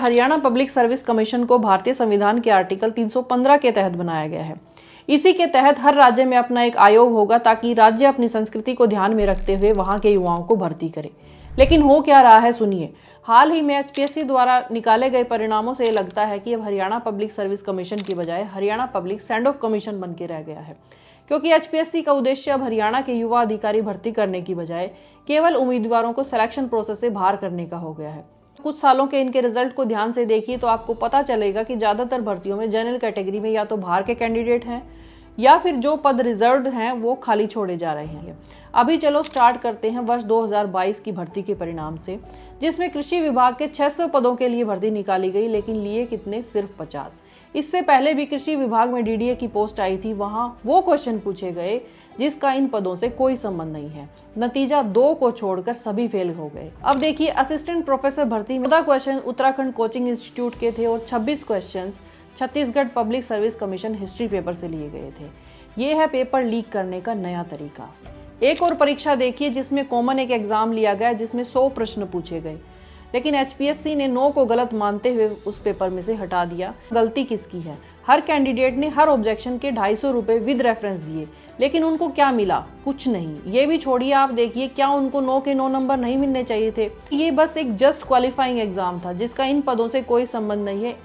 Haryana public service commission को भारतीय संविधान के आर्टिकल 315 के तहत बनाया गया है। इसी के तहत हर राज्य में अपना एक आयोग होगा ताकि राज्य अपनी संस्कृति को ध्यान में रखते हुए वहां के युवाओं को भर्ती करे। लेकिन हो क्या रहा है सुनिए। हाल ही में एचपीएससी द्वारा निकाले गए परिणामों से लगता है कि अब हरियाणा पब्लिक सर्विस कमीशन की बजाय Haryana public send off commission बन के रह गया है, क्योंकि एचपीएससी का उद्देश्य अब हरियाणा के युवा अधिकारी भर्ती करने की बजाय केवल उम्मीदवारों को सिलेक्शन प्रोसेस से बाहर करने का हो गया है। कुछ सालों के इनके रिजल्ट को ध्यान से देखिए तो आपको पता चलेगा कि ज्यादातर भर्तियों में जनरल कैटेगरी में या तो बाहर के कैंडिडेट हैं या फिर जो पद रिजर्व्ड हैं वो खाली छोड़े जा रहे हैं। अभी चलो स्टार्ट करते हैं वर्ष 2022 की भर्ती के परिणाम से, जिसमें कृषि विभाग के 600 पदों के लिए भर्ती निकाली गई, लेकिन लिए कितने? सिर्फ 50। इससे पहले भी कृषि विभाग में डीडीए की पोस्ट आई थी, वहां वो क्वेश्चन पूछे गए जिसका इन पदों से कोई संबंध नहीं है। नतीजा 2 को छोड़कर सभी फेल हो गए। अब देखिए असिस्टेंट प्रोफेसर भर्ती में 14 क्वेश्चन उत्तराखंड कोचिंग इंस्टीट्यूट के थे और 26 question Chhattisgarh public service commission history paper से लिए गए थे। ये है पेपर लीक करने का नया तरीका। एक और परीक्षा देखिए जिसमें कॉमन एक एग्जाम लिया गया जिसमें 100 प्रश्न पूछे गए, लेकिन एचपीएससी ने 9 को गलत मानते हुए उस पेपर में से हटा दिया। गलती किसकी है? हर कैंडिडेट ने हर ऑब्जेक्शन के 250 रुपए विद रेफरेंस दिए, लेकिन उनको क्या मिला? कुछ नहीं। ये भी छोड़िए, आप देखिए क्या उनको 9 के 9 नंबर नहीं मिलने चाहिए थे? ये बस एक जस्ट क्वालिफाइंग एग्जाम था जिसका इन पदों से कोई संबंध नहीं है।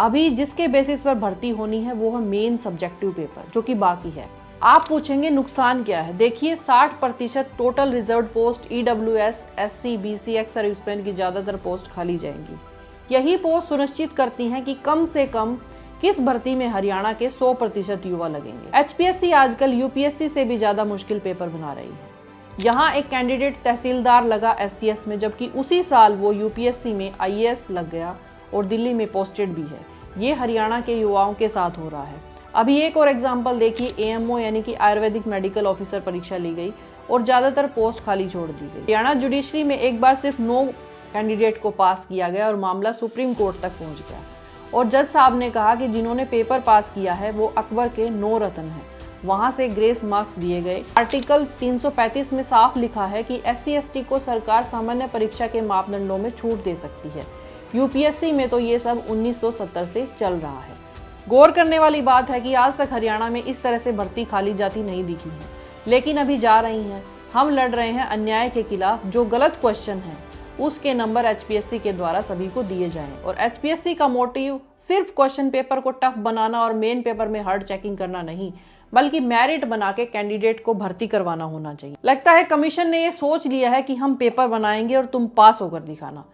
अभी जिसके बेसिस पर भर्ती होनी है वो है मेन सब्जेक्टिव पेपर, जो कि बाकी है। आप पूछेंगे नुकसान क्या है? देखिए 60% total reserve post EWS, SC, BC, ex serviceman की ज्यादातर पोस्ट खाली जाएंगी। यही पोस्ट सुनिश्चित करती हैं कि कम से कम किस भर्ती में हरियाणा के 100% युवा लगेंगे। एचपीएससी आजकल यूपीएससी से भी ज्यादा मुश्किल पेपर बना रही है। यहाँ एक कैंडिडेट तहसीलदार लगा एससीएस में, जबकि उसी साल वो यूपीएससी में आईएएस लग गया और दिल्ली में पोस्टेड भी है। ये हरियाणा के युवाओं के साथ हो रहा है। अभी एक और एग्जांपल देखिए, एएमओ यानी कि आयुर्वेदिक मेडिकल ऑफिसर परीक्षा ली गई और ज्यादातर पोस्ट खाली छोड़ दी गई। हरियाणा जुडिशरी में एक बार सिर्फ 9 कैंडिडेट को पास किया गया और मामला सुप्रीम कोर्ट तक पहुंच गया और जज साहब ने कहा कि जिन्होंने पेपर पास किया है वो अकबर के 9 रत्न हैं। वहां से ग्रेस मार्क्स दिए गए। आर्टिकल 335 में साफ लिखा है कि SC/ST को सरकार सामान्य परीक्षा के मापदंडों में छूट दे सकती है। यूपीएससी में तो ये सब 1970 से चल रहा है। गौर करने वाली बात है कि आज तक हरियाणा में इस तरह से भर्ती खाली जाती नहीं दिखी है, लेकिन अभी जा रही हैं। हम लड़ रहे हैं अन्याय के खिलाफ। जो गलत क्वेश्चन है उसके नंबर एचपीएससी के द्वारा सभी को दिए जाएं और एचपीएससी का मोटिव सिर्फ क्वेश्चन पेपर को टफ बनाना और मेन पेपर में हार्ड चेकिंग करना नहीं, बल्कि मेरिट बना के कैंडिडेट को भर्ती करवाना होना चाहिए। लगता है कमीशन ने ये सोच लिया है कि हम पेपर बनाएंगे और तुम पास होकर दिखाना।